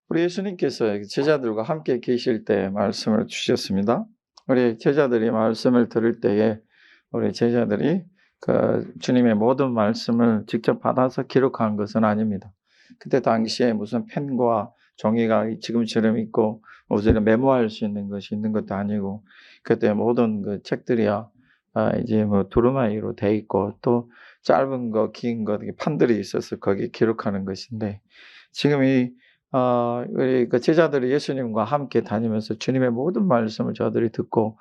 우리 예수님께서 제자들과 함께 계실 때 말씀을 주셨습니다. 우리 제자들이 말씀을 들을 때에 우리 제자들이 주님의 모든 말씀을 직접 받아서 기록한 것은 아닙니다. 그때 당시에 무슨 펜과 종이가 지금처럼 있고 우리가 메모할 수 있는 것이 있는 것도 아니고, 그때 모든 그 책들이야 이제 뭐 두루마리로 돼 있고, 또 짧은 거 긴 거 판들이 있어서 거기 기록하는 것인데, 지금 우리 제자들이 예수님과 함께 다니면서 주님의 모든 말씀을 저들이 듣고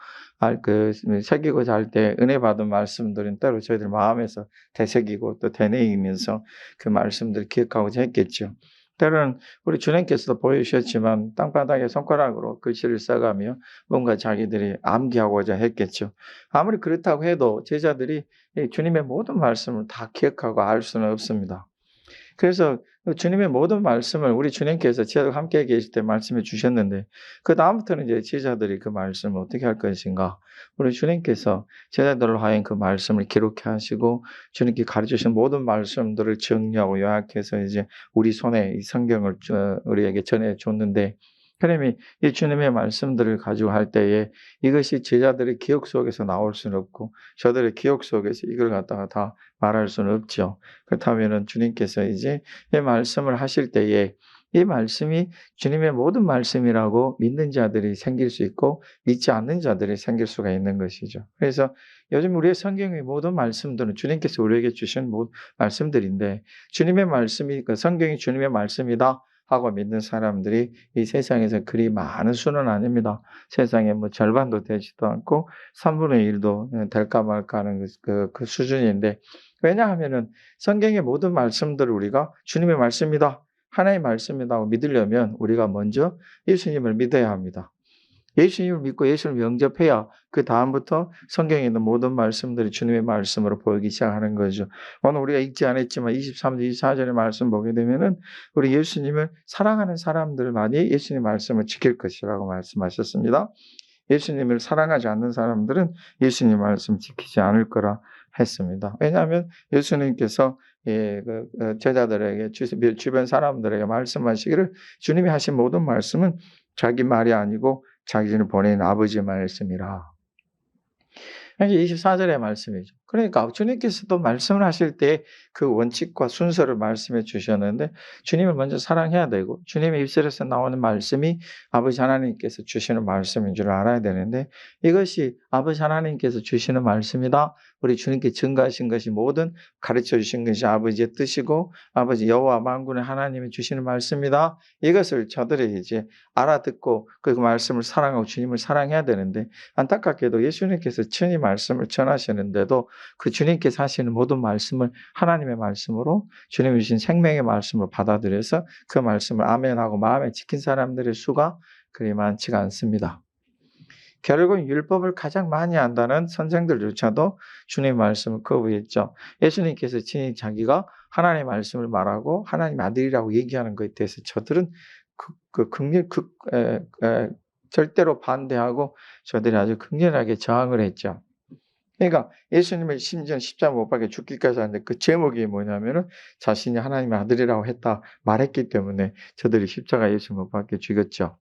새기고자 할 때 은혜 받은 말씀들은 때로 저희들 마음에서 되새기고 또 되뇌이면서 그 말씀들을 기억하고자 했겠죠. 때로는 우리 주님께서도 보여주셨지만 땅바닥에 손가락으로 글씨를 써가며 뭔가 자기들이 암기하고자 했겠죠. 아무리 그렇다고 해도 제자들이 이 주님의 모든 말씀을 다 기억하고 알 수는 없습니다. 그래서 주님의 모든 말씀을 우리 주님께서 제자들과 함께 계실 때 말씀해 주셨는데, 그다음부터는 이제 제자들이 그 말씀을 어떻게 할 것인가. 우리 주님께서 제자들로 하여금 그 말씀을 기록해 하시고 주님께 가르쳐 주신 모든 말씀들을 정리하고 요약해서 이제 우리 손에 이 성경을 우리에게 전해 줬는데, 하나님이 이 주님의 말씀들을 가지고 할 때에 이것이 제자들의 기억 속에서 나올 수는 없고 저들의 기억 속에서 이걸 갖다가 다 말할 수는 없죠. 그렇다면은 주님께서 이제 이 말씀을 하실 때에 이 말씀이 주님의 모든 말씀이라고 믿는 자들이 생길 수 있고 믿지 않는 자들이 생길 수가 있는 것이죠. 그래서 요즘 우리의 성경의 모든 말씀들은 주님께서 우리에게 주신 모든 말씀들인데, 주님의 말씀이 성경이 주님의 말씀이다 하고 믿는 사람들이 이 세상에서 그리 많은 수는 아닙니다. 세상에 뭐 절반도 되지도 않고 3분의 1도 될까 말까 하는 그 수준인데, 왜냐하면은 성경의 모든 말씀들을 우리가 주님의 말씀이다, 하나님의 말씀이라고 믿으려면 우리가 먼저 예수님을 믿어야 합니다. 예수님을 믿고 예수님을 영접해야 그다음부터 성경에 있는 모든 말씀들이 주님의 말씀으로 보이기 시작하는 거죠. 오늘 우리가 읽지 않았지만 23절, 24절의 말씀 보게 되면은 우리 예수님을 사랑하는 사람들만이 예수님의 말씀을 지킬 것이라고 말씀하셨습니다. 예수님을 사랑하지 않는 사람들은 예수님 말씀 지키지 않을 거라 했습니다. 왜냐하면 예수님께서 제자들에게 주변 사람들에게 말씀하시기를 주님이 하신 모든 말씀은 자기 말이 아니고 자기를 보낸 아버지의 말씀이라. 이게 24절의 말씀이죠. 그러니까 주님께서도 말씀을 하실 때 그 원칙과 순서를 말씀해 주셨는데, 주님을 먼저 사랑해야 되고 주님의 입술에서 나오는 말씀이 아버지 하나님께서 주시는 말씀인 줄 알아야 되는데, 이것이 아버지 하나님께서 주시는 말씀이다, 우리 주님께 증거하신 것이 모든 가르쳐 주신 것이 아버지의 뜻이고 아버지 여호와 만군의 하나님이 주시는 말씀이다, 이것을 저들이 이제 알아듣고 그 말씀을 사랑하고 주님을 사랑해야 되는데, 안타깝게도 예수님께서 친히 말씀을 전하시는데도 그 주님께서 하시는 모든 말씀을 하나님의 말씀으로 주님이 주신 생명의 말씀으로 받아들여서 그 말씀을 아멘하고 마음에 지킨 사람들의 수가 그리 많지가 않습니다. 결국은 율법을 가장 많이 안다는 선생들조차도 주님의 말씀을 거부했죠. 예수님께서 친히 자기가 하나님의 말씀을 말하고 하나님 아들이라고 얘기하는 것에 대해서 저들은 절대로 반대하고 저들이 아주 극렬하게 저항을 했죠. 그러니까 예수님을 심지어 십자가 못 박혀 죽기까지 하는데 그 제목이 뭐냐면은 자신이 하나님의 아들이라고 했다 말했기 때문에 저들이 십자가 예수 못 박혀 죽였죠.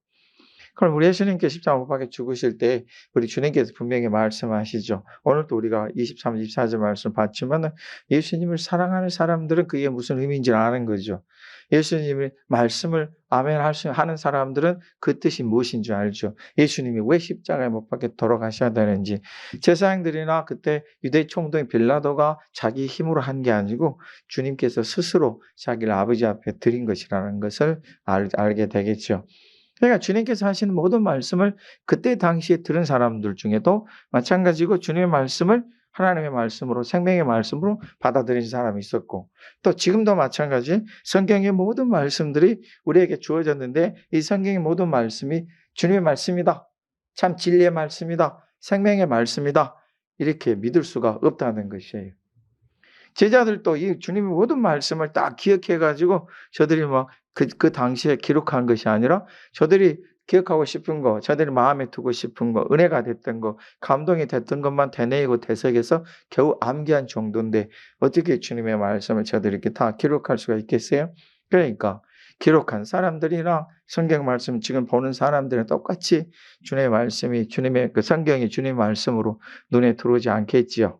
그럼 우리 예수님께서 십자가 못 박혀 죽으실 때 우리 주님께서 분명히 말씀하시죠. 오늘도 우리가 23, 24절 말씀 봤지만은 예수님을 사랑하는 사람들은 그게 무슨 의미인지를 아는 거죠. 예수님의 말씀을 아멘 하는 사람들은 그 뜻이 무엇인지 알죠. 예수님이 왜 십자가에 못 박혀 돌아가셔야 되는지. 제사장들이나 그때 유대 총독인 빌라도가 자기 힘으로 한 게 아니고 주님께서 스스로 자기를 아버지 앞에 드린 것이라는 것을 알게 되겠죠. 그러니까 주님께서 하시는 모든 말씀을 그때 당시에 들은 사람들 중에도 마찬가지고 주님의 말씀을 하나님의 말씀으로 생명의 말씀으로 받아들인 사람이 있었고, 또 지금도 마찬가지 성경의 모든 말씀들이 우리에게 주어졌는데 이 성경의 모든 말씀이 주님의 말씀이다, 참 진리의 말씀이다, 생명의 말씀이다, 이렇게 믿을 수가 없다는 것이에요. 제자들도 이 주님의 모든 말씀을 딱 기억해가지고 저들이 막 그 당시에 기록한 것이 아니라 저들이 기억하고 싶은 거, 저들이 마음에 두고 싶은 거, 은혜가 됐던 거, 감동이 됐던 것만 되뇌이고 되새겨서 겨우 암기한 정도인데 어떻게 주님의 말씀을 저들이 이렇게 다 기록할 수가 있겠어요? 그러니까 기록한 사람들이나 성경 말씀 지금 보는 사람들은 똑같이 주님의 말씀이 주님의 그 성경이 주님의 말씀으로 눈에 들어오지 않겠지요.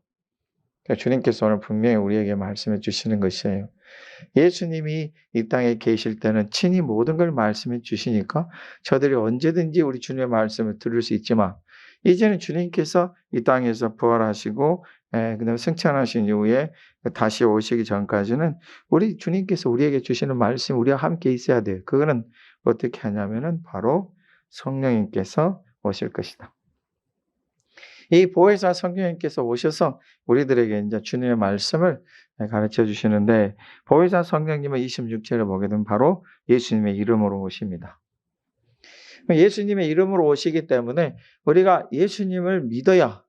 그러니까 주님께서 오늘 분명히 우리에게 말씀해 주시는 것이에요. 예수님이 이 땅에 계실 때는 친히 모든 걸 말씀해 주시니까 저들이 언제든지 우리 주님의 말씀을 들을 수 있지만 이제는 주님께서 이 땅에서 부활하시고 그다음에 승천하신 이후에 다시 오시기 전까지는 우리 주님께서 우리에게 주시는 말씀 우리와 함께 있어야 돼요. 그거는 어떻게 하냐면은 바로 성령님께서 오실 것이다. 이 보혜사 성령님께서 오셔서 우리들에게 이제 주님의 말씀을 가르쳐 주시는데 보혜사 성령님은 26절을 보게 되면 바로 예수님의 이름으로 오십니다. 예수님의 이름으로 오시기 때문에 우리가 예수님을 믿어야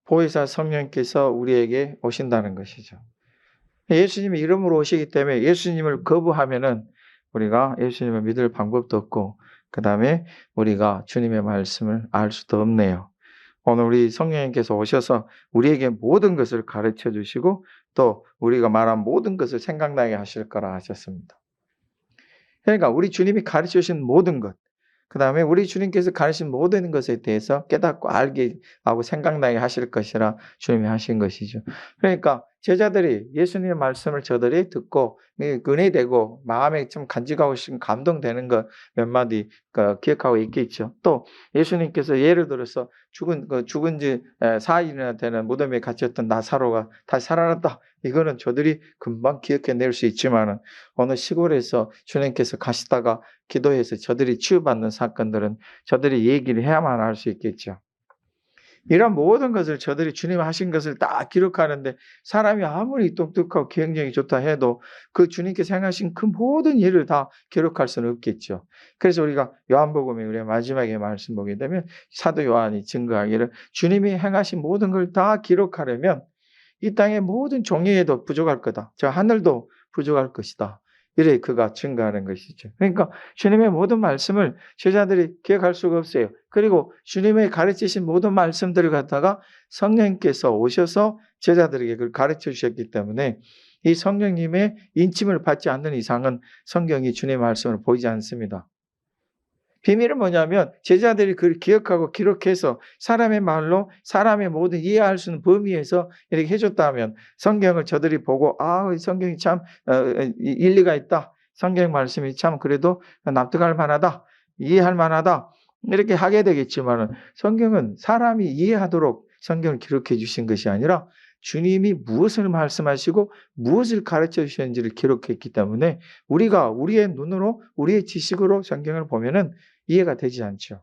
보혜사 성령님께서 우리에게 오신다는 것이죠. 예수님의 이름으로 오시기 때문에 예수님을 거부하면은 우리가 예수님을 믿을 방법도 없고 그다음에 우리가 주님의 말씀을 알 수도 없네요. 오늘 우리 성령님께서 오셔서 우리에게 모든 것을 가르쳐 주시고 또 우리가 말한 모든 것을 생각나게 하실 거라 하셨습니다. 그러니까 우리 주님이 가르쳐 주신 모든 것, 그 다음에 우리 주님께서 가르친 모든 것에 대해서 깨닫고 알게 하고 생각나게 하실 것이라 주님이 하신 것이죠. 그러니까 제자들이 예수님의 말씀을 저들이 듣고 은혜되고 마음에 좀 간직하고 싶은 감동되는 것 몇 마디 기억하고 있겠죠. 또 예수님께서 예를 들어서 죽은 지 4일이나 되는 무덤에 갇혔던 나사로가 다시 살아났다. 이거는 저들이 금방 기억해낼 수 있지만은 어느 시골에서 주님께서 가시다가 기도해서 저들이 치유받는 사건들은 저들이 얘기를 해야만 할 수 있겠죠. 이런 모든 것을 저들이 주님 하신 것을 다 기록하는데 사람이 아무리 똑똑하고 기억력이 좋다 해도 그 주님께서 행하신 그 모든 일을 다 기록할 수는 없겠죠. 그래서 우리가 요한복음에 우리가 마지막에 말씀 보게 되면 사도 요한이 증거하기를 주님이 행하신 모든 걸 다 기록하려면 이 땅의 모든 종이에도 부족할 거다. 저 하늘도 부족할 것이다. 이래 그가 증거하는 것이죠. 그러니까 주님의 모든 말씀을 제자들이 기억할 수가 없어요. 그리고 주님의 가르치신 모든 말씀들을 갖다가 성령님께서 오셔서 제자들에게 그걸 가르쳐 주셨기 때문에 이 성령님의 인침을 받지 않는 이상은 성경이 주님의 말씀을 보이지 않습니다. 비밀은 뭐냐면 제자들이 그걸 기억하고 기록해서 사람의 말로 사람의 모든 이해할 수 있는 범위에서 이렇게 해줬다면 성경을 저들이 보고 성경이 참 일리가 있다. 성경 말씀이 참 그래도 납득할 만하다. 이해할 만하다. 이렇게 하게 되겠지만 성경은 사람이 이해하도록 성경을 기록해 주신 것이 아니라 주님이 무엇을 말씀하시고 무엇을 가르쳐 주셨는지를 기록했기 때문에 우리가 우리의 눈으로 우리의 지식으로 성경을 보면은 이해가 되지 않죠.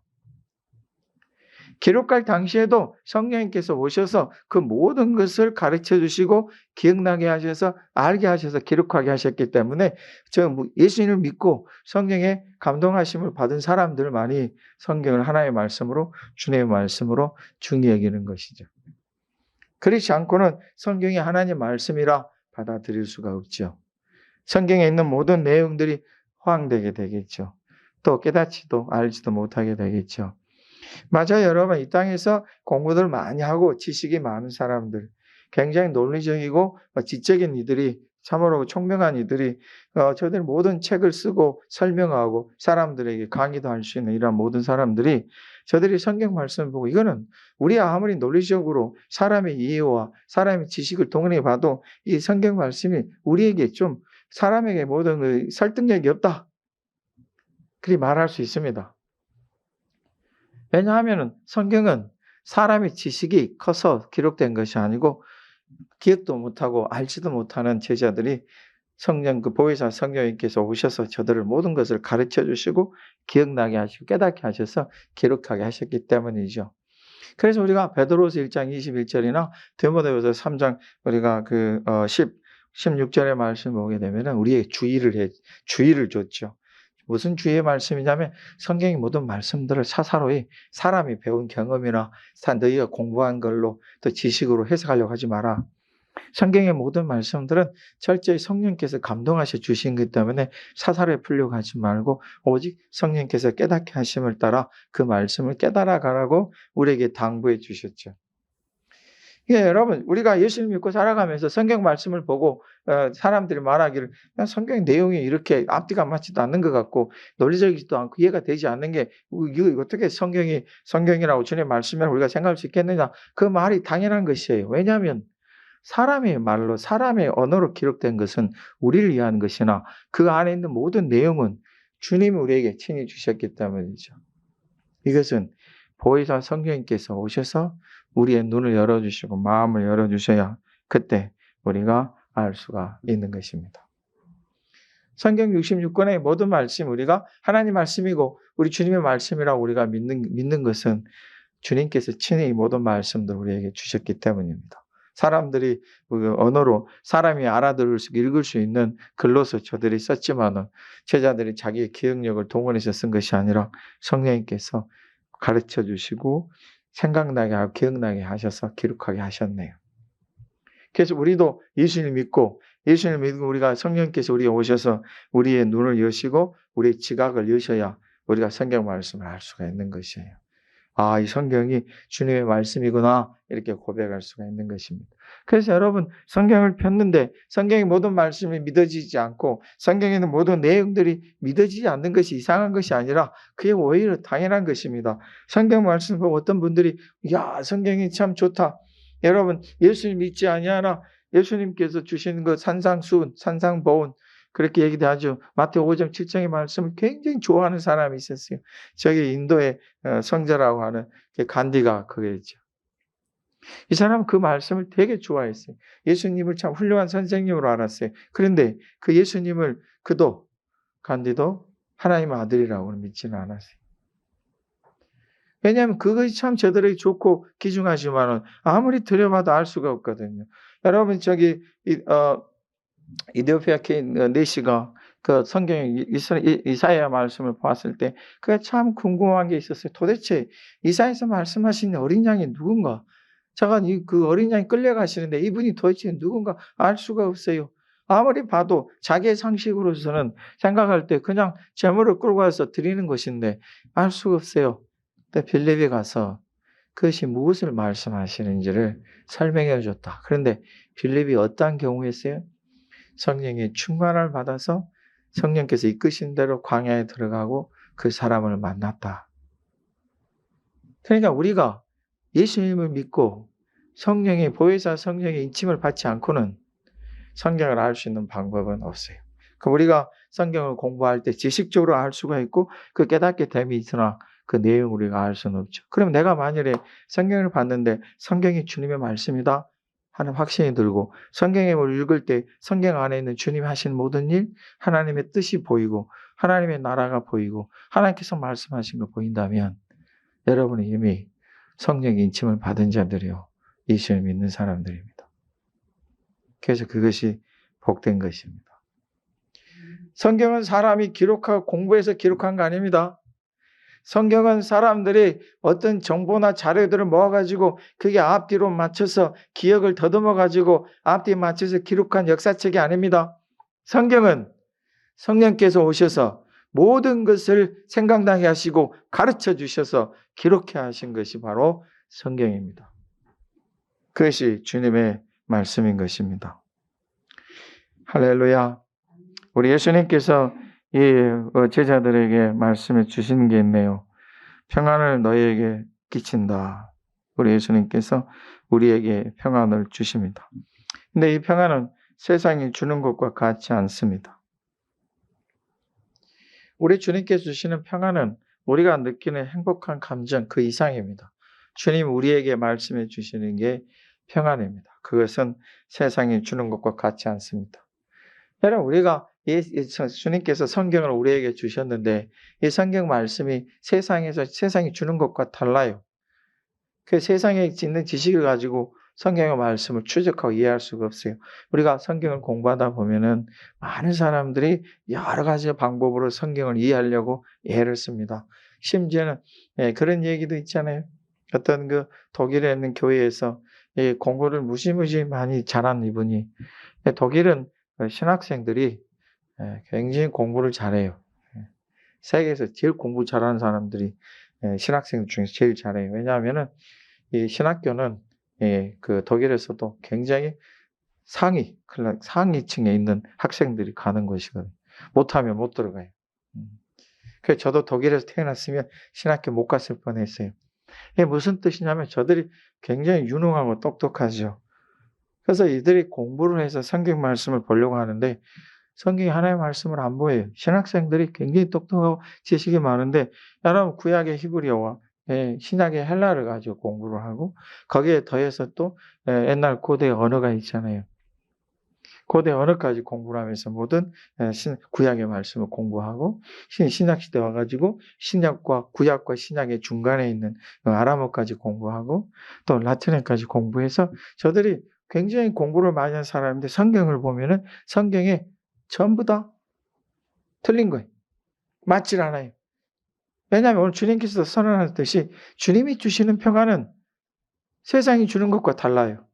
기록할 당시에도 성령님께서 오셔서 그 모든 것을 가르쳐 주시고 기억나게 하셔서 알게 하셔서 기록하게 하셨기 때문에 예수님을 믿고 성령의 감동하심을 받은 사람들만이 성경을 하나의 말씀으로 주님의 말씀으로 중히 여기는 것이죠. 그렇지 않고는 성경이 하나님의 말씀이라 받아들일 수가 없죠. 성경에 있는 모든 내용들이 허황되게 되겠죠. 또 깨닫지도 알지도 못하게 되겠죠. 맞아요, 여러분. 이 땅에서 공부들 많이 하고 지식이 많은 사람들, 굉장히 논리적이고 지적인 이들이 참으로 총명한 이들이 저들 모든 책을 쓰고 설명하고 사람들에게 강의도 할 수 있는 이런 모든 사람들이 저들이 성경 말씀을 보고 이거는 우리 아무리 논리적으로 사람의 이해와 사람의 지식을 동원해 봐도 이 성경 말씀이 우리에게 좀 사람에게 모든 설득력이 없다. 그리 말할 수 있습니다. 왜냐하면 성경은 사람의 지식이 커서 기록된 것이 아니고 기억도 못하고 알지도 못하는 제자들이 성령 그 보혜사 성령님께서 오셔서 저들을 모든 것을 가르쳐 주시고 기억나게 하시고 깨닫게 하셔서 기록하게 하셨기 때문이죠. 그래서 우리가 베드로서 1장 21절이나 디모데후서 3장 우리가 16절의 말씀을 보게 되면은 우리에게 주의를 줬죠. 무슨 주의의 말씀이냐면 성경의 모든 말씀들을 사사로이 사람이 배운 경험이나 너희가 공부한 걸로 또 지식으로 해석하려고 하지 마라. 성경의 모든 말씀들은 철저히 성령께서 감동하셔 주신 것 때문에 사사로이 풀려고 하지 말고 오직 성령께서 깨닫게 하심을 따라 그 말씀을 깨달아 가라고 우리에게 당부해 주셨죠. 예, 여러분, 우리가 예수를 믿고 살아가면서 성경 말씀을 보고 사람들이 말하기를 그냥 성경 내용이 이렇게 앞뒤가 맞지도 않는 것 같고 논리적이지도 않고 이해가 되지 않는 게 이거 어떻게 성경이라고 주님의 말씀이라고 우리가 생각할 수 있겠느냐? 그 말이 당연한 것이에요. 왜냐하면 사람의 말로 사람의 언어로 기록된 것은 우리를 위한 것이나 그 안에 있는 모든 내용은 주님이 우리에게 친히 주셨기 때문이죠. 이것은 보혜사 성령님께서 오셔서 우리의 눈을 열어주시고 마음을 열어주셔야 그때 우리가 알 수가 있는 것입니다. 성경 66권의 모든 말씀, 우리가 하나님 말씀이고 우리 주님의 말씀이라고 우리가 믿는 것은 주님께서 친히 이 모든 말씀들 우리에게 주셨기 때문입니다. 사람들이 언어로 사람이 알아들을 수 읽을 수 있는 글로서 저들이 썼지만은 제자들이 자기의 기억력을 동원해서 쓴 것이 아니라 성령님께서 가르쳐 주시고 생각나게 하고 기억나게 하셔서 기록하게 하셨네요. 그래서 우리도 예수님을 믿고 우리가 성령께서 우리에 오셔서 우리의 눈을 여시고 우리의 지각을 여셔야 우리가 성경 말씀을 알 수가 있는 것이에요. 아, 이 성경이 주님의 말씀이구나 이렇게 고백할 수가 있는 것입니다. 그래서 여러분 성경을 폈는데 성경의 모든 말씀이 믿어지지 않고 성경에 있는 모든 내용들이 믿어지지 않는 것이 이상한 것이 아니라 그게 오히려 당연한 것입니다. 성경 말씀 보고 어떤 분들이 야, 성경이 참 좋다. 여러분 예수님 믿지 아니하나 예수님께서 주시는 그 산상수훈, 산상보훈 그렇게 얘기도 하죠. 마태오 5장 7장의 말씀을 굉장히 좋아하는 사람이 있었어요. 저기 인도의 성자라고 하는 간디가 그게죠. 이 사람은 그 말씀을 되게 좋아했어요. 예수님을 참 훌륭한 선생님으로 알았어요. 그런데 그 예수님을 간디도 하나님의 아들이라고 믿지는 않았어요. 왜냐하면 그것이 참 저들에게 좋고 귀중하지만 아무리 들여봐도 알 수가 없거든요. 여러분 저기 이디오피아 케인 네시가 그 성경 이사야 말씀을 보았을 때 그게 참 궁금한 게 있었어요. 도대체 이사야에서 말씀하신 어린 양이 누군가? 제가 그 어린 양이 끌려가시는데 이분이 도대체 누군가 알 수가 없어요. 아무리 봐도 자기의 상식으로서는 생각할 때 그냥 제물을 끌고 와서 드리는 것인데 알 수가 없어요. 근데 빌립이 가서 그것이 무엇을 말씀하시는지를 설명해 줬다. 그런데 빌립이 어떠한 경우였어요? 성령의 충만을 받아서 성령께서 이끄신 대로 광야에 들어가고 그 사람을 만났다. 그러니까 우리가 예수님을 믿고 성령의 보혜사 성령의 인침을 받지 않고는 성경을 알 수 있는 방법은 없어요. 그럼 우리가 성경을 공부할 때 지식적으로 알 수가 있고 그 깨닫게 됨이 있으나 그 내용을 우리가 알 수는 없죠. 그럼 내가 만일에 성경을 봤는데 성경이 주님의 말씀이다 하는 확신이 들고 성경을 읽을 때 성경 안에 있는 주님이 하신 모든 일, 하나님의 뜻이 보이고 하나님의 나라가 보이고 하나님께서 말씀하신 거 보인다면 여러분은 이미 성령의 인침을 받은 자들이요. 예수를 믿는 사람들입니다. 그래서 그것이 복된 것입니다. 성경은 사람이 기록하고 공부해서 기록한 거 아닙니다. 성경은 사람들이 어떤 정보나 자료들을 모아가지고 그게 앞뒤로 맞춰서 기억을 더듬어가지고 앞뒤에 맞춰서 기록한 역사책이 아닙니다. 성경은 성령께서 오셔서 모든 것을 생각나게 하시고 가르쳐 주셔서 기록해 하신 것이 바로 성경입니다. 그것이 주님의 말씀인 것입니다. 할렐루야. 우리 예수님께서 이 제자들에게 말씀해 주시는 게 있네요. 평안을 너희에게 끼친다. 우리 예수님께서 우리에게 평안을 주십니다. 근데 이 평안은 세상이 주는 것과 같지 않습니다. 우리 주님께서 주시는 평안은 우리가 느끼는 행복한 감정 그 이상입니다. 주님 우리에게 말씀해 주시는 게 평안입니다. 그것은 세상이 주는 것과 같지 않습니다. 여러분 우리가 주님께서 성경을 우리에게 주셨는데 이 성경 말씀이 세상이 주는 것과 달라요. 그 세상에 있는 지식을 가지고 성경의 말씀을 추적하고 이해할 수가 없어요. 우리가 성경을 공부하다 보면은 많은 사람들이 여러 가지 방법으로 성경을 이해하려고 애를 씁니다. 심지어는 그런 얘기도 있잖아요. 어떤 그 독일에 있는 교회에서 공부를 무지무지 많이 잘한 이분이 독일은 신학생들이 굉장히 공부를 잘해요. 세계에서 제일 공부 잘하는 사람들이 신학생 중에서 제일 잘해요. 왜냐하면은 이 신학교는 그 독일에서도 굉장히 상위층에 있는 학생들이 가는 곳이거든요. 못하면 못 들어가요. 그래서 저도 독일에서 태어났으면 신학교 못 갔을 뻔했어요. 이게 무슨 뜻이냐면 저들이 굉장히 유능하고 똑똑하죠. 그래서 이들이 공부를 해서 성경 말씀을 보려고 하는데 성경이 하나의 말씀을 안 보여요. 신학생들이 굉장히 똑똑하고 지식이 많은데 여러분 구약의 히브리어와 신약의 헬라를 가지고 공부를 하고 거기에 더해서 또 옛날 고대 언어가 있잖아요. 고대 언어까지 공부를 하면서 모든 구약의 말씀을 공부하고 신약시대 와가지고 구약과 신약의 중간에 있는 아람어까지 공부하고 또 라틴어까지 공부해서 저들이 굉장히 공부를 많이 한 사람인데 성경을 보면은 성경에 전부 다 틀린 거예요. 맞질 않아요. 왜냐하면 오늘 주님께서 선언하셨듯이 주님이 주시는 평안은 세상이 주는 것과 달라요.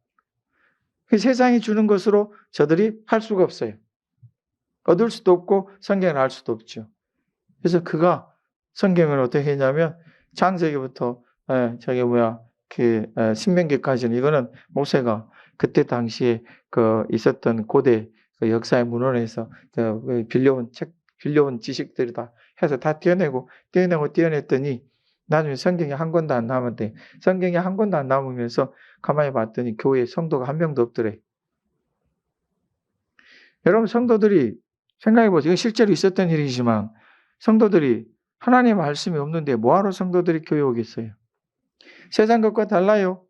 그 세상이 주는 것으로 저들이 할 수가 없어요. 얻을 수도 없고 성경을 알 수도 없죠. 그래서 그가 성경을 어떻게 했냐면 창세기부터 신명기까지는 이거는 모세가 그때 당시에 있었던 고대 역사의 문헌에서 빌려온 지식들이 다 해서 다 떼어냈더니 나중에 성경이 한 권도 안 남았대. 성경이 한 권도 안 남으면서 가만히 봤더니 교회에 성도가 한 명도 없더래. 여러분 성도들이 생각해보세요. 이거 실제로 있었던 일이지만 성도들이 하나님의 말씀이 없는데 뭐하러 성도들이 교회 오겠어요? 세상 것과 달라요.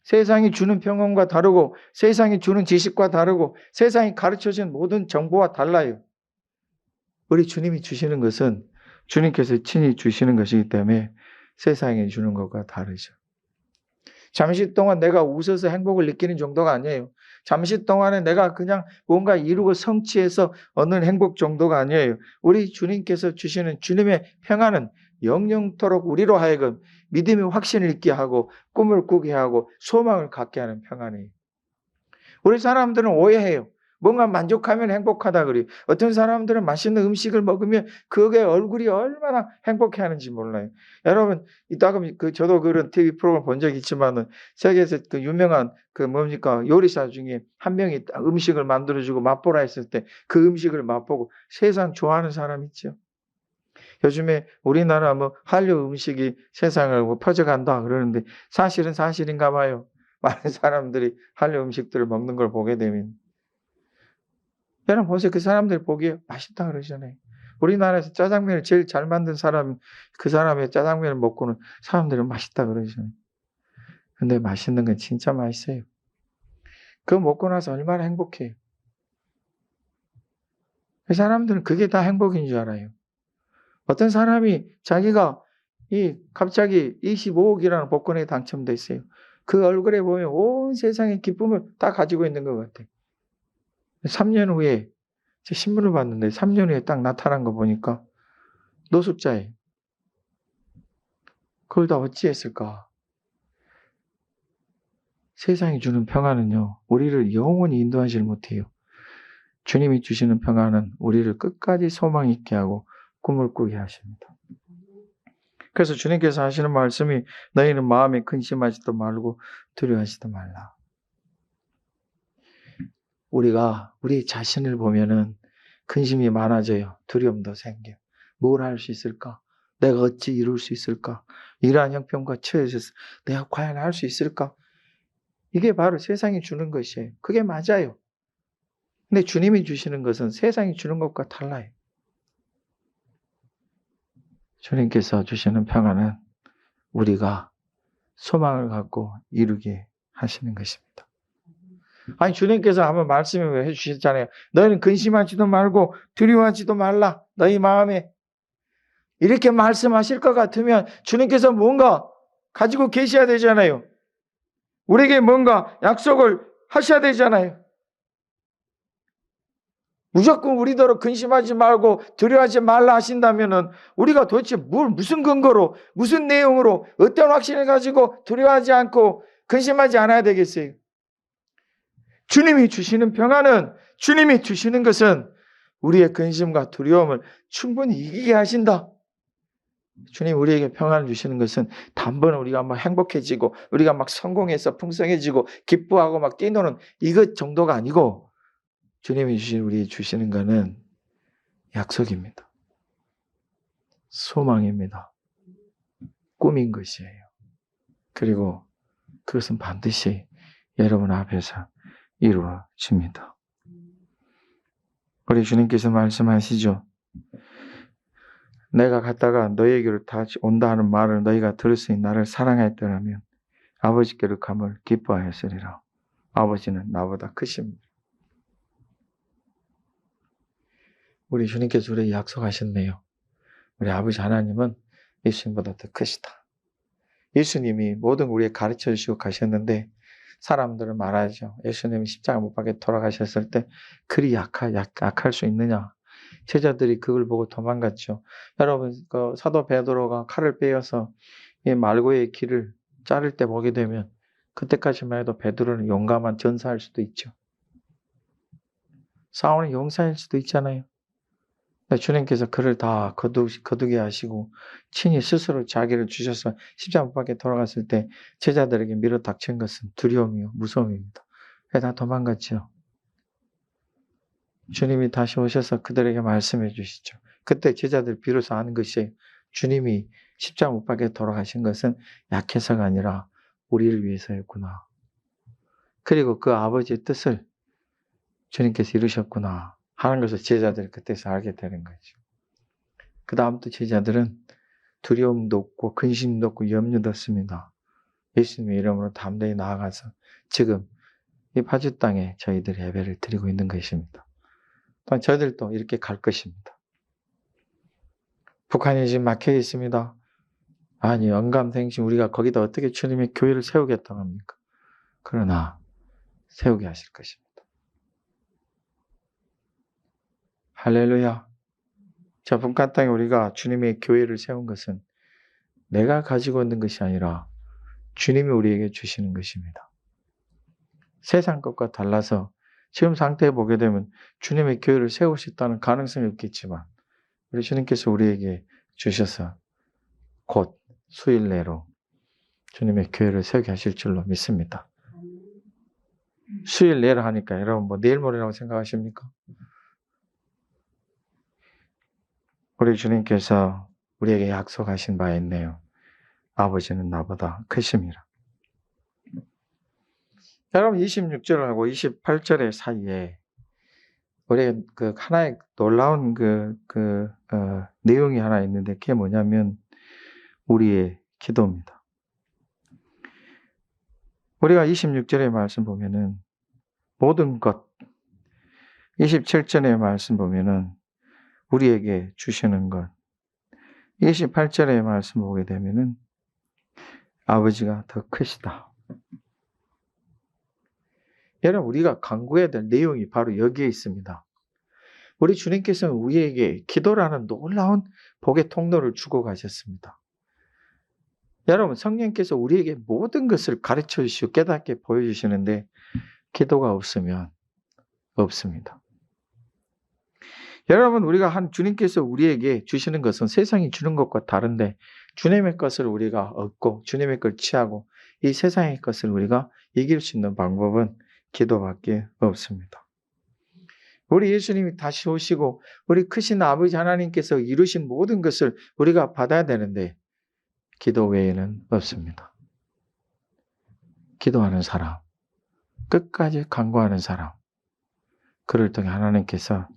세상이 주는 평안과 다르고 세상이 주는 지식과 다르고 세상이 가르쳐준 모든 정보와 달라요. 우리 주님이 주시는 것은 주님께서 친히 주시는 것이기 때문에 세상이 주는 것과 다르죠. 잠시 동안 내가 웃어서 행복을 느끼는 정도가 아니에요. 잠시 동안에 내가 그냥 뭔가 이루고 성취해서 얻는 행복 정도가 아니에요. 우리 주님께서 주시는 주님의 평안은 영영토록 우리로 하여금 믿음의 확신을 있게 하고 꿈을 꾸게 하고 소망을 갖게 하는 평안이에요. 우리 사람들은 오해해요. 뭔가 만족하면 행복하다 그래요. 어떤 사람들은 맛있는 음식을 먹으면 그게 얼굴이 얼마나 행복해하는지 몰라요. 여러분 이따가 저도 그런 TV 프로그램 본 적이 있지만은 세계에서 유명한 요리사 중에 한 명이 음식을 만들어주고 맛보라 했을 때 그 음식을 맛보고 세상 좋아하는 사람 있죠. 요즘에 우리나라 한류 음식이 세상을 퍼져간다 그러는데 사실은 사실인가 봐요. 많은 사람들이 한류 음식들을 먹는 걸 보게 되면 여러분 보세요. 그 사람들 보기에 맛있다 그러잖아요. 우리나라에서 짜장면을 제일 잘 만든 사람, 그 사람의 짜장면을 먹고는 사람들은 맛있다 그러잖아요. 근데 맛있는 건 진짜 맛있어요. 그거 먹고 나서 얼마나 행복해요. 그 사람들은 그게 다 행복인 줄 알아요. 어떤 사람이 자기가 갑자기 25억이라는 복권에 당첨됐어요. 그 얼굴에 보면 온 세상의 기쁨을 다 가지고 있는 것 같아요. 3년 후에 신문을 봤는데 3년 후에 딱 나타난 거 보니까 노숙자예요. 그걸 다 어찌했을까? 세상이 주는 평안은요. 우리를 영원히 인도하지 못해요. 주님이 주시는 평안은 우리를 끝까지 소망 있게 하고 꿈을 꾸게 하십니다. 그래서 주님께서 하시는 말씀이 너희는 마음에 근심하지도 말고 두려워하지도 말라. 우리가 우리 자신을 보면은 근심이 많아져요. 두려움도 생겨요. 뭘 할 수 있을까? 내가 어찌 이룰 수 있을까? 이러한 형편과 처해져서 내가 과연 할 수 있을까? 이게 바로 세상이 주는 것이에요. 그게 맞아요. 근데 주님이 주시는 것은 세상이 주는 것과 달라요. 주님께서 주시는 평안은 우리가 소망을 갖고 이루게 하시는 것입니다. 아니 주님께서 한번 말씀을 해주셨잖아요. 너희는 근심하지도 말고 두려워하지도 말라. 너희 마음에 이렇게 말씀하실 것 같으면 주님께서 뭔가 가지고 계셔야 되잖아요. 우리에게 뭔가 약속을 하셔야 되잖아요. 무조건 우리더러 근심하지 말고 두려워하지 말라 하신다면은 우리가 도대체 무슨 근거로 무슨 내용으로 어떤 확신을 가지고 두려워하지 않고 근심하지 않아야 되겠어요. 주님이 주시는 평안은 주님이 주시는 것은 우리의 근심과 두려움을 충분히 이기게 하신다. 주님 우리에게 평안을 주시는 것은 단번에 우리가 막 행복해지고 우리가 막 성공해서 풍성해지고 기뻐하고 막 뛰노는 이것 정도가 아니고 주님이 우리 주시는 것은 약속입니다. 소망입니다. 꿈인 것이에요. 그리고 그것은 반드시 여러분 앞에서 이루어집니다. 우리 주님께서 말씀하시죠. 내가 갔다가 너희에게로 다시 온다 하는 말을 너희가 들었으니 나를 사랑했더라면 아버지께로 감을 기뻐하였으리라. 아버지는 나보다 크십니다. 우리 주님께서 우리에게 약속하셨네요. 우리 아버지 하나님은 예수님보다 더 크시다. 예수님이 모든 우리에 가르쳐 주시고 가셨는데 사람들은 말하죠. 예수님이 십자가 못 박혀 돌아가셨을 때 그리 약할 수 있느냐. 제자들이 그걸 보고 도망갔죠. 여러분 그 사도 베드로가 칼을 빼어서 이 말고의 길을 자를 때 보게 되면 그때까지만 해도 베드로는 용감한 전사할 수도 있죠. 싸우는 용사일 수도 있잖아요. 주님께서 그를 다 거두게 하시고 친히 스스로 자기를 주셔서 십자가 못 박혀 돌아갔을 때 제자들에게 밀어 닥친 것은 두려움이요 무서움입니다. 다 도망갔죠. 주님이 다시 오셔서 그들에게 말씀해 주시죠. 그때 제자들 비로소 아는 것이 주님이 십자가 못 박혀 돌아가신 것은 약해서가 아니라 우리를 위해서였구나. 그리고 그 아버지의 뜻을 주님께서 이루셨구나 하는 것을 제자들이 그때서 알게 되는 거죠. 그 다음부터 제자들은 두려움도 없고 근심도 없고 염려도 없습니다. 예수님의 이름으로 담대히 나아가서 지금 이 파주 땅에 저희들이 예배를 드리고 있는 것입니다. 또한 저희들도 이렇게 갈 것입니다. 북한이 지금 막혀 있습니다. 아니 영감생심 우리가 거기다 어떻게 주님의 교회를 세우겠다고 합니까? 그러나 세우게 하실 것입니다. 할렐루야. 자, 북한 땅에 우리가 주님의 교회를 세운 것은 내가 가지고 있는 것이 아니라 주님이 우리에게 주시는 것입니다. 세상 것과 달라서 지금 상태에 보게 되면 주님의 교회를 세울 수 있다는 가능성이 없겠지만 우리 주님께서 우리에게 주셔서 곧 수일 내로 주님의 교회를 세우게 하실 줄로 믿습니다. 수일 내로 하니까 여러분 뭐 내일 모레라고 생각하십니까? 우리 주님께서 우리에게 약속하신 바 있네요. 아버지는 나보다 크십니다. 여러분 26절하고 28절의 사이에 우리 그 하나의 놀라운 내용이 하나 있는데 그게 뭐냐면 우리의 기도입니다. 우리가 26절의 말씀 보면은 모든 것 27절의 말씀 보면은 우리에게 주시는 것 28절의 말씀 보게 되면은 아버지가 더 크시다. 여러분 우리가 간구해야 될 내용이 바로 여기에 있습니다. 우리 주님께서는 우리에게 기도라는 놀라운 복의 통로를 주고 가셨습니다. 여러분 성령께서 우리에게 모든 것을 가르쳐 주시고 깨닫게 보여주시는데 기도가 없으면 없습니다. 여러분 우리가 주님께서 우리에게 주시는 것은 세상이 주는 것과 다른데 주님의 것을 우리가 얻고 주님의 걸 취하고 이 세상의 것을 우리가 이길 수 있는 방법은 기도밖에 없습니다. 우리 예수님이 다시 오시고 우리 크신 아버지 하나님께서 이루신 모든 것을 우리가 받아야 되는데 기도 외에는 없습니다. 기도하는 사람, 끝까지 간구하는 사람, 그를 통해 하나님께서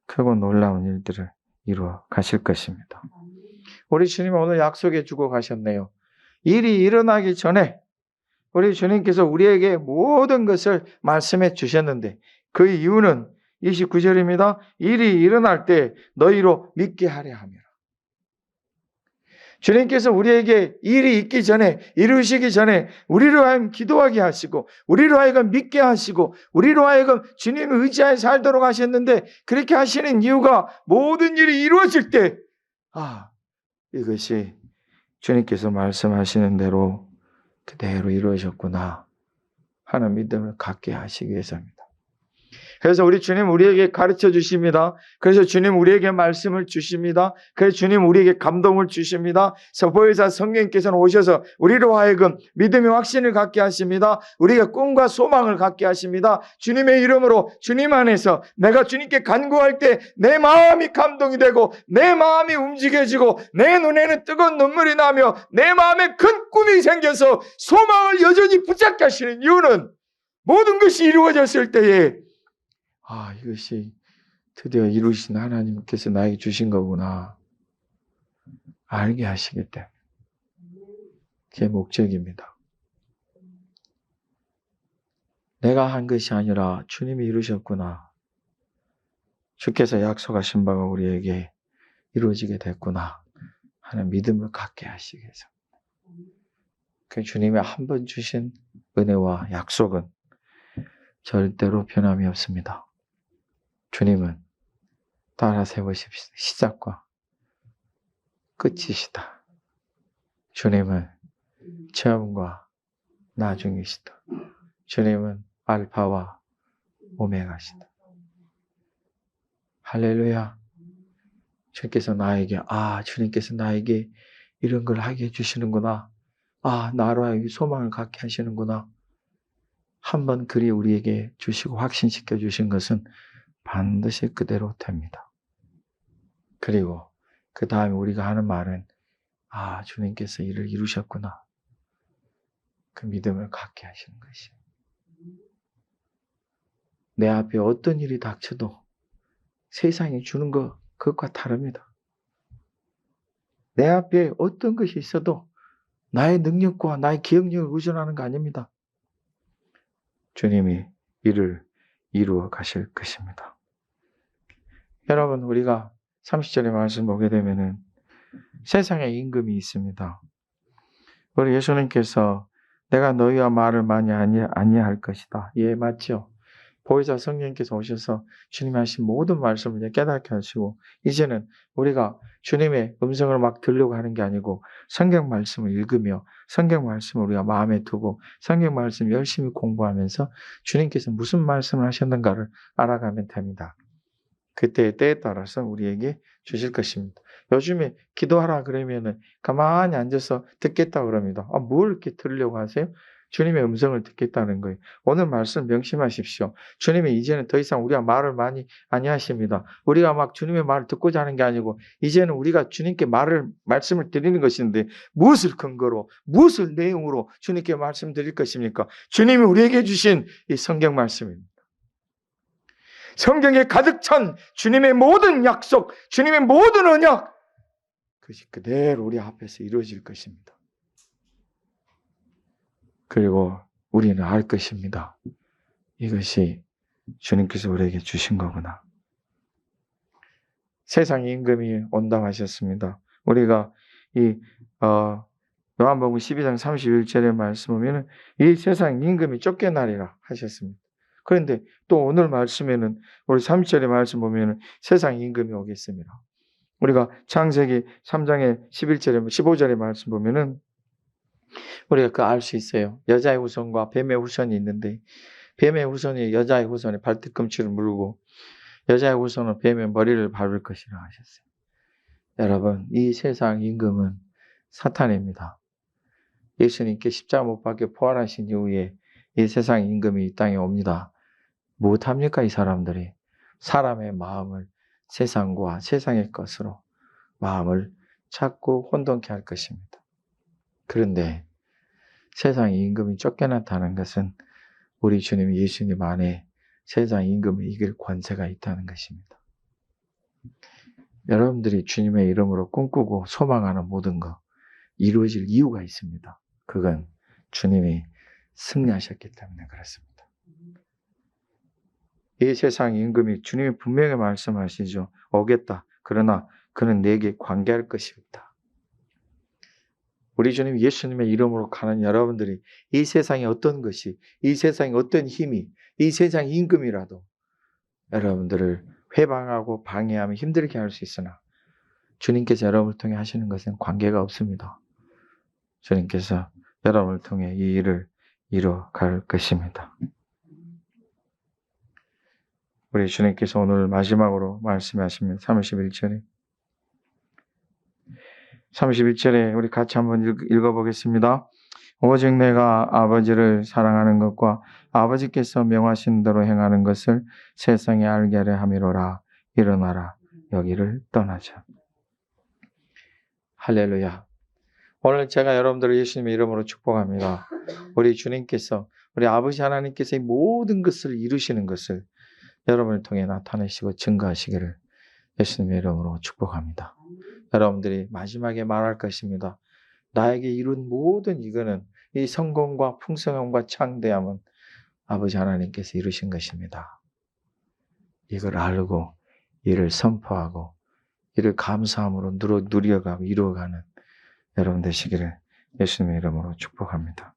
크고 놀라운 일들을 이루어 가실 것입니다. 우리 주님은 오늘 약속해 주고 가셨네요. 일이 일어나기 전에 우리 주님께서 우리에게 모든 것을 말씀해 주셨는데 그 이유는 29절입니다. 일이 일어날 때 너희로 믿게 하려 함이라. 주님께서 우리에게 일이 있기 전에 이루시기 전에 우리로 하여금 기도하게 하시고 우리로 하여금 믿게 하시고 우리로 하여금 주님을 의지하여 살도록 하셨는데 그렇게 하시는 이유가 모든 일이 이루어질 때 이것이 주님께서 말씀하시는 대로 그대로 이루어졌구나 하는 믿음을 갖게 하시기 위해서입니다. 그래서 우리 주님 우리에게 가르쳐 주십니다. 그래서 주님 우리에게 말씀을 주십니다. 그래서 주님 우리에게 감동을 주십니다. 보혜사 성령께서는 오셔서 우리로 하여금 믿음의 확신을 갖게 하십니다. 우리가 꿈과 소망을 갖게 하십니다. 주님의 이름으로 주님 안에서 내가 주님께 간구할 때 내 마음이 감동이 되고 내 마음이 움직여지고 내 눈에는 뜨거운 눈물이 나며 내 마음에 큰 꿈이 생겨서 소망을 여전히 붙잡게 하시는 이유는 모든 것이 이루어졌을 때에 이것이 드디어 이루신 하나님께서 나에게 주신 거구나 알게 하시기 때문에 제 목적입니다. 내가 한 것이 아니라 주님이 이루셨구나. 주께서 약속하신 바가 우리에게 이루어지게 됐구나 하는 믿음을 갖게 하시기 위해서. 그 주님의 한 번 주신 은혜와 약속은 절대로 변함이 없습니다. 주님은 따라 세우십시오. 시작과 끝이시다. 주님은 처음과 나중이시다. 주님은 알파와 오메가시다. 할렐루야. 주님께서 나에게 이런 걸 하게 해주시는구나. 나로 하여금 소망을 갖게 하시는구나. 한번 그리 우리에게 주시고 확신시켜 주신 것은 반드시 그대로 됩니다. 그리고 그 다음에 우리가 하는 말은 주님께서 이를 이루셨구나. 그 믿음을 갖게 하시는 것이에요. 내 앞에 어떤 일이 닥쳐도 세상이 주는 그것과 다릅니다. 내 앞에 어떤 것이 있어도 나의 능력과 나의 기억력을 의존하는 거 아닙니다. 주님이 이를 이루어 가실 것입니다. 여러분, 우리가 30절의 말씀 보게 되면은 세상에 임금이 있습니다. 우리 예수님께서 내가 너희와 말을 많이 아니할 것이다. 예, 맞죠? 보혜사 성령께서 오셔서 주님이 하신 모든 말씀을 이제 깨닫게 하시고 이제는 우리가 주님의 음성을 막 들으려고 하는 게 아니고 성경 말씀을 읽으며 성경 말씀을 우리가 마음에 두고 성경 말씀 열심히 공부하면서 주님께서 무슨 말씀을 하셨는가를 알아가면 됩니다. 그때의 때에 따라서 우리에게 주실 것입니다. 요즘에 기도하라 그러면은 가만히 앉아서 듣겠다 그럽니다. 뭘 이렇게 들으려고 하세요? 주님의 음성을 듣겠다는 거예요. 오늘 말씀 명심하십시오. 주님이 이제는 더 이상 우리가 말을 많이 아니하십니다. 우리가 막 주님의 말을 듣고자 하는 게 아니고 이제는 우리가 주님께 말씀을 드리는 것인데 무엇을 근거로 무엇을 내용으로 주님께 말씀드릴 것입니까? 주님이 우리에게 주신 이 성경 말씀입니다. 성경에 가득 찬 주님의 모든 약속, 주님의 모든 언약 그것이 그대로 우리 앞에서 이루어질 것입니다. 그리고 우리는 알 것입니다. 이것이 주님께서 우리에게 주신 거구나. 세상 임금이 온다고 하셨습니다. 우리가 요한복음 12장 31절의 말씀 보면은 이 세상 임금이 쫓겨나리라 하셨습니다. 그런데 또 오늘 말씀에는 우리 30절의 말씀 보면은 세상 임금이 오겠습니다. 우리가 창세기 3장의 11절에 15절의 말씀 보면은 우리가 알 수 있어요. 여자의 후손과 뱀의 후손이 있는데 뱀의 후손이 여자의 후손의 발뒤꿈치를 물고 여자의 후손은 뱀의 머리를 밟을 것이라 하셨어요. 여러분, 이 세상 임금은 사탄입니다. 예수님께 십자가 못 박혀 부활하신 이후에 이 세상 임금이 이 땅에 옵니다. 무엇합니까? 이 사람들이 사람의 마음을 세상과 세상의 것으로 마음을 찾고 혼돈케 할 것입니다. 그런데 세상 임금이 쫓겨났다는 것은 우리 주님 예수님 안에 세상 임금을 이길 권세가 있다는 것입니다. 여러분들이 주님의 이름으로 꿈꾸고 소망하는 모든 것 이루어질 이유가 있습니다. 그건 주님이 승리하셨기 때문에 그렇습니다. 이 세상 임금이 주님이 분명히 말씀하시죠. 오겠다. 그러나 그는 내게 관계할 것이 없다. 우리 주님 예수님의 이름으로 가는 여러분들이 이 세상에 어떤 것이, 이 세상에 어떤 힘이, 이 세상 임금이라도 여러분들을 회방하고 방해하며 힘들게 할 수 있으나 주님께서 여러분을 통해 하시는 것은 관계가 없습니다. 주님께서 여러분을 통해 이 일을 이뤄갈 것입니다. 우리 주님께서 오늘 마지막으로 말씀하십니다. 31절에. 31절에 우리 같이 한번 읽어보겠습니다. 오직 내가 아버지를 사랑하는 것과 아버지께서 명하신 대로 행하는 것을 세상에 알게 하려 함이로라. 일어나라. 여기를 떠나자. 할렐루야. 오늘 제가 여러분들을 예수님의 이름으로 축복합니다. 우리 주님께서, 우리 아버지 하나님께서 이 모든 것을 이루시는 것을 여러분을 통해 나타내시고 증거하시기를 예수님의 이름으로 축복합니다. 여러분들이 마지막에 말할 것입니다. 나에게 이룬 모든 이거는 이 성공과 풍성함과 창대함은 아버지 하나님께서 이루신 것입니다. 이걸 알고 이를 선포하고 이를 감사함으로 누려가고 이루어가는 여러분 되시기를 예수님의 이름으로 축복합니다.